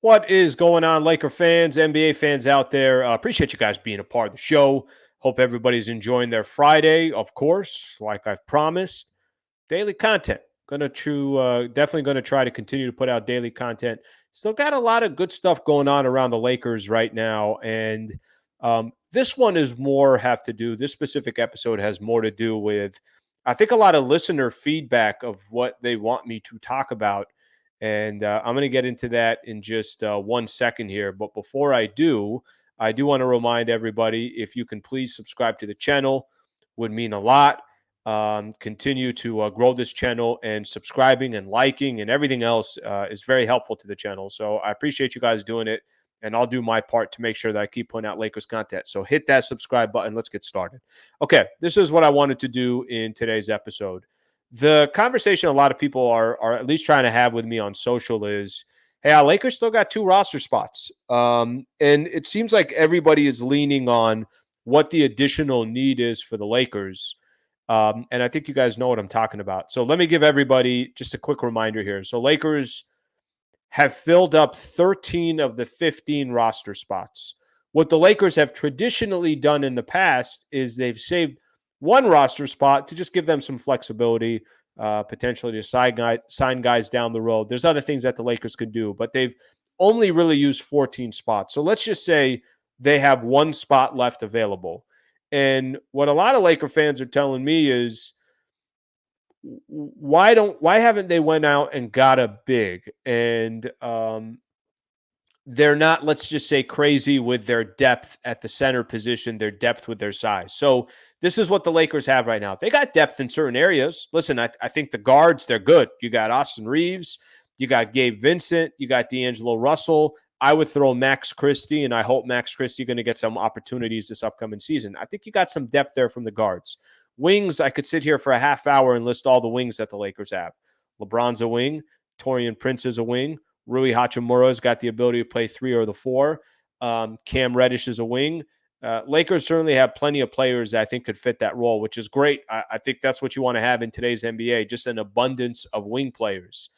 What is going on, Laker fans, NBA fans out there? Appreciate you guys being a part of the show. Hope everybody's enjoying their Friday, of course, like I've promised. Daily content. Definitely going to try to continue to put out daily content. Still got a lot of good stuff going on around the Lakers right now, and this one is more have to do. This specific episode has more to do with, I think, a lot of listener feedback of what they want me to talk about. And I'm going to get into that in just 1 second here. But before I do want to remind everybody, if you can please subscribe to the channel, would mean a lot. Continue to grow this channel, and subscribing and liking and everything else is very helpful to the channel. So I appreciate you guys doing it, and I'll do my part to make sure that I keep putting out Lakers content. So hit that subscribe button. Let's get started. Okay, this is what I wanted to do in today's episode. The conversation a lot of people are at least trying to have with me on social is, hey, our Lakers still got 2 roster spots. And it seems like everybody is leaning on what the additional need is for the Lakers. And I think you guys know what I'm talking about. So let me give everybody just a quick reminder here. So Lakers have filled up 13 of the 15 roster spots. What the Lakers have traditionally done in the past is they've saved one roster spot to just give them some flexibility, potentially to sign guys down the road. There's other things that the Lakers could do, but they've only really used 14 spots. So let's just say they have one spot left available. And what a lot of Laker fans are telling me is, why haven't they went out and got a big? And they're not, let's just say, crazy with their depth at the center position, their depth with their size. So this is what the Lakers have right now. They got depth in certain areas. Listen, I think the guards, they're good. You got Austin Reeves, you got Gabe Vincent, you got D'Angelo Russell. I would throw Max Christie, and I hope Max Christie going to get some opportunities this upcoming season. I think you got some depth there from the guards. Wings, I could sit here for a half hour and list all the wings that the Lakers have. LeBron's a wing. Taurean Prince is a wing. Rui Hachimura's got the ability to play 3 or the 4. Cam Reddish is a wing. Lakers certainly have plenty of players that I think could fit that role, which is great. I think that's what you want to have in today's NBA, just an abundance of wing players.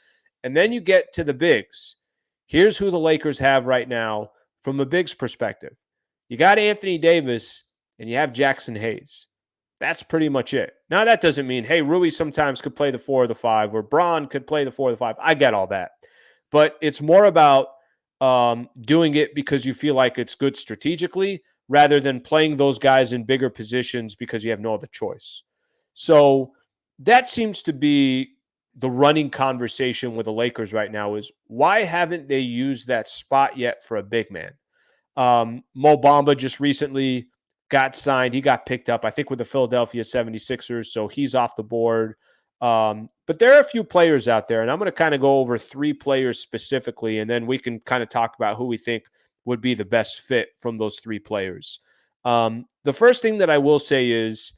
And then you get to the bigs. Here's who the Lakers have right now from a bigs perspective. You got Anthony Davis, and you have Jackson Hayes. That's pretty much it. Now, that doesn't mean, hey, Rui sometimes could play the 4 or the 5, or Braun could play the 4 or the 5. I get all that. But it's more about doing it because you feel like it's good strategically rather than playing those guys in bigger positions because you have no other choice. So that seems to be the running conversation with the Lakers right now is, why haven't they used that spot yet for a big man? Mo Bamba just recently got signed. He got picked up, I think, with the Philadelphia 76ers, so he's off the board. But there are a few players out there, and I'm going to kind of go over 3 players specifically, and then we can kind of talk about who we think would be the best fit from those 3 players. The first thing that I will say is,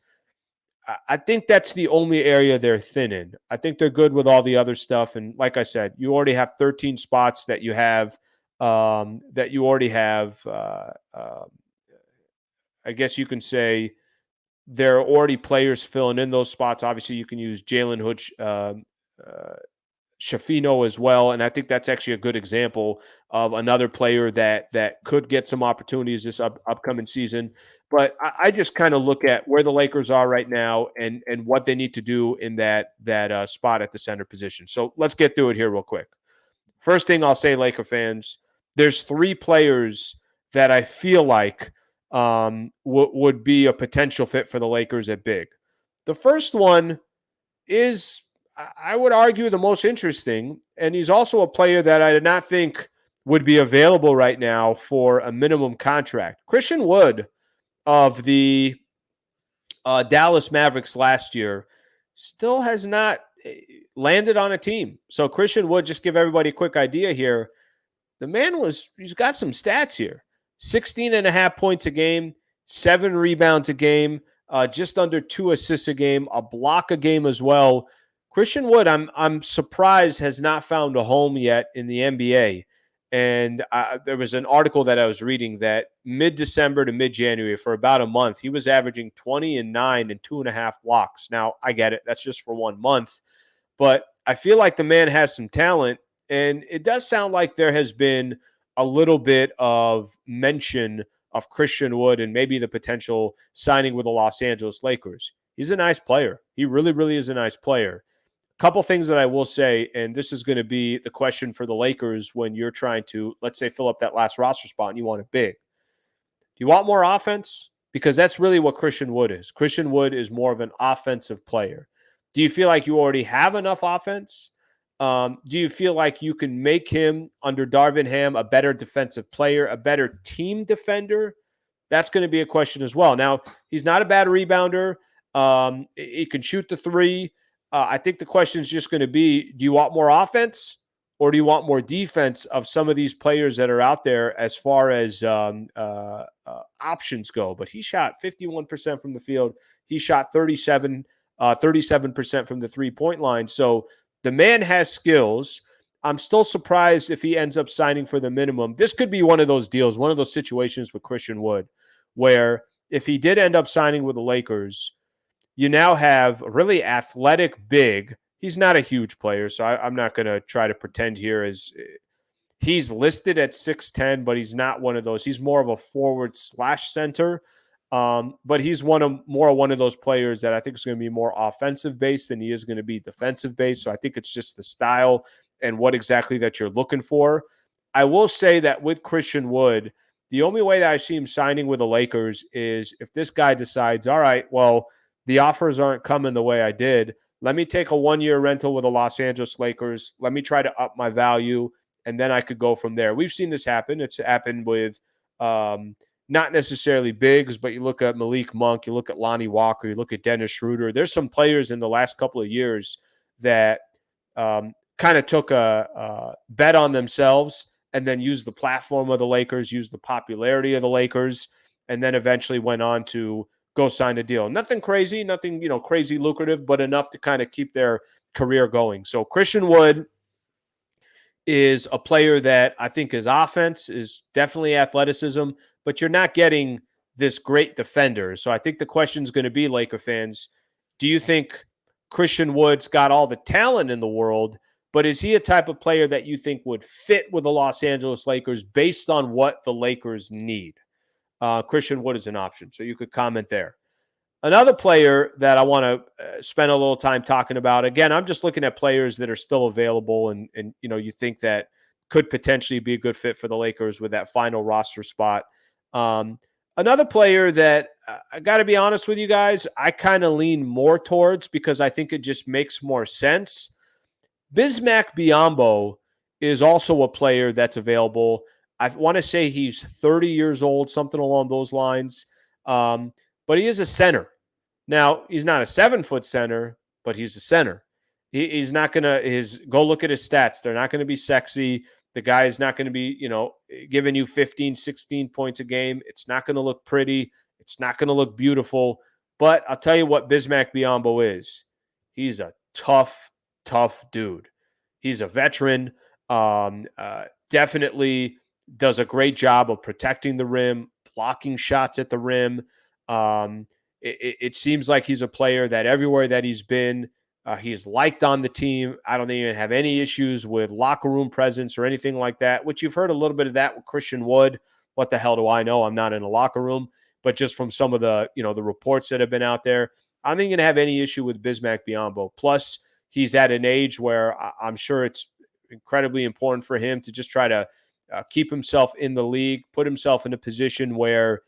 I think that's the only area they're thin in. I think they're good with all the other stuff. And like I said, you already have 13 spots that you have, I guess you can say there are already players filling in those spots. Obviously, you can use Jalen Hood, Shafino as well. And I think that's actually a good example of another player that could get some opportunities this upcoming season. But I just kind of look at where the Lakers are right now and what they need to do in that spot at the center position. So let's get through it here real quick. First thing I'll say, Laker fans, there's 3 players that I feel like would be a potential fit for the Lakers at big. The first one is, I would argue, the most interesting, and he's also a player that I did not think would be available right now for a minimum contract. Christian Wood of the Dallas Mavericks last year still has not landed on a team. So Christian Wood, just give everybody a quick idea here. The man he's got some stats here. 16 and a half points a game, 7 rebounds a game, just under 2 assists a game, a block a game as well. Christian Wood, I'm surprised, has not found a home yet in the NBA. And there was an article that I was reading that mid-December to mid-January, for about a month, he was averaging 20 and 9 and 2.5 blocks. Now, I get it. That's just for 1 month. But I feel like the man has some talent. And it does sound like there has been a little bit of mention of Christian Wood and maybe the potential signing with the Los Angeles Lakers. He's a nice player. He really, really is a nice player. Couple things that I will say, and this is going to be the question for the Lakers when you're trying to, let's say, fill up that last roster spot and you want it big. Do you want more offense? Because that's really what Christian Wood is. Christian Wood is more of an offensive player. Do you feel like you already have enough offense? Do you feel like you can make him, under Darvin Ham, a better defensive player, a better team defender? That's going to be a question as well. Now, he's not a bad rebounder. He can shoot the three. I think the question is just going to be, do you want more offense or do you want more defense of some of these players that are out there as far as options go? But he shot 51% from the field. He shot 37% from the three-point line. So the man has skills. I'm still surprised if he ends up signing for the minimum. This could be one of those deals, one of those situations with Christian Wood, where if he did end up signing with the Lakers, you now have a really athletic big. He's not a huge player, so I'm not going to try to pretend here as he's listed at 6'10", but he's not one of those. He's more of a forward / center, but he's more one of those players that I think is going to be more offensive based than he is going to be defensive based. So I think it's just the style and what exactly that you're looking for. I will say that with Christian Wood, the only way that I see him signing with the Lakers is if this guy decides, all right, well, the offers aren't coming the way I did. Let me take a 1-year rental with the Los Angeles Lakers. Let me try to up my value, and then I could go from there. We've seen this happen. It's happened with not necessarily bigs, but you look at Malik Monk, you look at Lonnie Walker, you look at Dennis Schroeder. There's some players in the last couple of years that kind of took a bet on themselves and then used the platform of the Lakers, used the popularity of the Lakers, and then eventually went on to go sign a deal. Nothing crazy, nothing, crazy lucrative, but enough to kind of keep their career going. So Christian Wood is a player that I think his offense is definitely athleticism, but you're not getting this great defender. So I think the question is going to be, Laker fans, do you think Christian Wood's got all the talent in the world, but is he a type of player that you think would fit with the Los Angeles Lakers based on what the Lakers need? Christian Wood is an option, so you could comment there. Another player that I want to spend a little time talking about, again, I'm just looking at players that are still available and you think that could potentially be a good fit for the Lakers with that final roster spot. Another player that I got to be honest with you guys, I kind of lean more towards because I think it just makes more sense. Bismack Biyombo is also a player that's available. I want to say he's 30 years old, something along those lines. But he is a center. Now, he's not a 7-foot center, but he's a center. He's not going to, go look at his stats. They're not going to be sexy. The guy is not going to be, giving you 15, 16 points a game. It's not going to look pretty. It's not going to look beautiful. But I'll tell you what Bismack Biyombo is. He's a tough dude. He's a veteran. Definitely does a great job of protecting the rim, blocking shots at the rim. It seems like he's a player that everywhere that he's been, he's liked on the team. I don't even have any issues with locker room presence or anything like that, which you've heard a little bit of that with Christian Wood. What the hell do I know? I'm not in a locker room, but just from some of the, the reports that have been out there, I don't think you're going to have any issue with Bismack Biyombo. Plus, he's at an age where I'm sure it's incredibly important for him to just try to keep himself in the league, put himself in a position where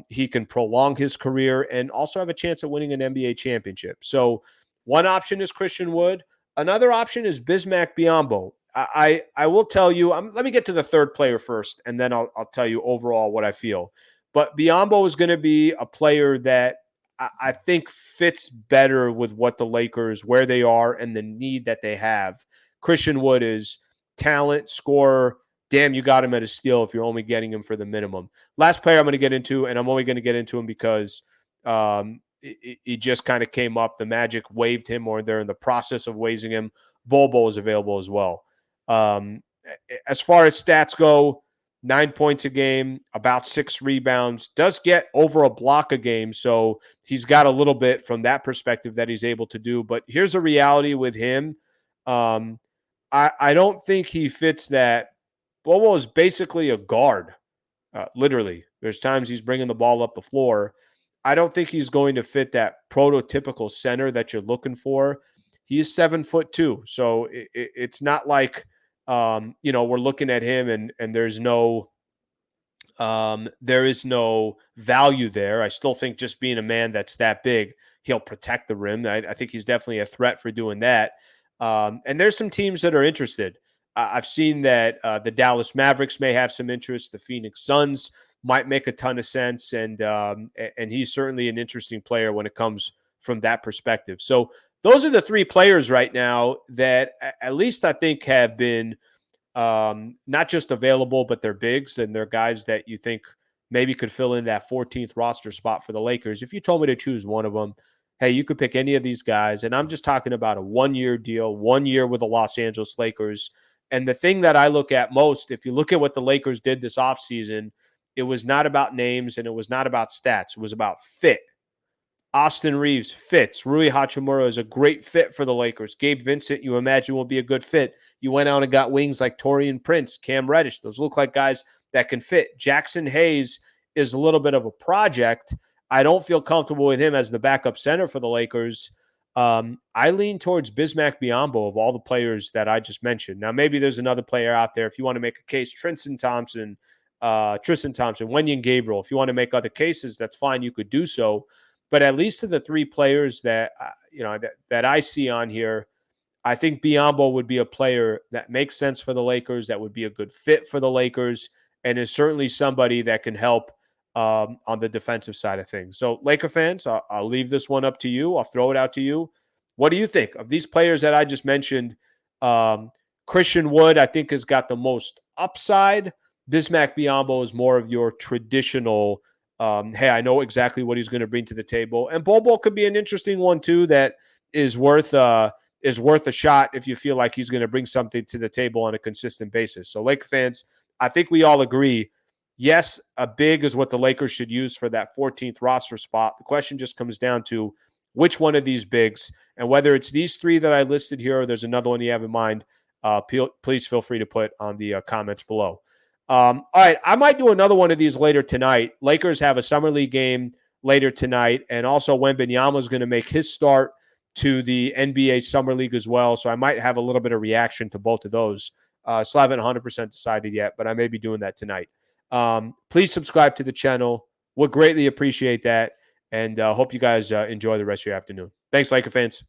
he can prolong his career and also have a chance at winning an NBA championship. So one option is Christian Wood. Another option is Bismack Biyombo. I will tell you, let me get to the third player first, and then I'll tell you overall what I feel. But Biyombo is going to be a player that I think fits better with what the Lakers, where they are, and the need that they have. Christian Wood is talent, scorer. Damn, you got him at a steal if you're only getting him for the minimum. Last player I'm going to get into, and I'm only going to get into him because he just kind of came up. The Magic waived him, or they're in the process of waiving him. Bobo is available as well. As far as stats go, 9 points a game, about 6 rebounds, does get over a block a game. So he's got a little bit from that perspective that he's able to do. But here's a reality with him. I don't think he fits that Bobo is basically a guard. Literally, there's times he's bringing the ball up the floor. I don't think he's going to fit that prototypical center that you're looking for. He's 7'2", so it's not like we're looking at him and there is no value there. I still think just being a man that's that big, he'll protect the rim. I think he's definitely a threat for doing that. And there's some teams that are interested. I've seen that the Dallas Mavericks may have some interest. The Phoenix Suns might make a ton of sense, and he's certainly an interesting player when it comes from that perspective. So those are the three players right now that at least I think have been not just available, but they're bigs and they're guys that you think maybe could fill in that 14th roster spot for the Lakers. If you told me to choose one of them, hey, you could pick any of these guys. And I'm just talking about a 1-year deal, 1 year with the Los Angeles Lakers. And the thing that I look at most, if you look at what the Lakers did this offseason, it was not about names and it was not about stats. It was about fit. Austin Reeves fits. Rui Hachimura is a great fit for the Lakers. Gabe Vincent, you imagine, will be a good fit. You went out and got wings like Taurean Prince, Cam Reddish. Those look like guys that can fit. Jackson Hayes is a little bit of a project. I don't feel comfortable with him as the backup center for the Lakers. I lean towards Bismack Biyombo of all the players that I just mentioned. Now, maybe there's another player out there. If you want to make a case, Tristan Thompson, Wenyen Gabriel. If you want to make other cases, that's fine. You could do so. But at least to the three players that that I see on here, I think Biyombo would be a player that makes sense for the Lakers, that would be a good fit for the Lakers, and is certainly somebody that can help on the defensive side of things. So, Laker fans, I'll leave this one up to you. I'll throw it out to you. What do you think of these players that I just mentioned? Christian Wood, I think, has got the most upside. Bismack Biyombo is more of your traditional hey, I know exactly what he's going to bring to the table. And Bobo could be an interesting one, too, that is worth a shot if you feel like he's going to bring something to the table on a consistent basis. So, Laker fans, I think we all agree, yes, a big is what the Lakers should use for that 14th roster spot. The question just comes down to which one of these bigs, and whether it's these three that I listed here or there's another one you have in mind, please feel free to put on the comments below. All right, I might do another one of these later tonight. Lakers have a Summer League game later tonight, and also Wembanyama is going to make his start to the NBA Summer League as well, so I might have a little bit of reaction to both of those. Still haven't 100% decided yet, but I may be doing that tonight. Please subscribe to the channel. Would greatly appreciate that, and hope you guys enjoy the rest of your afternoon. Thanks, Laker fans.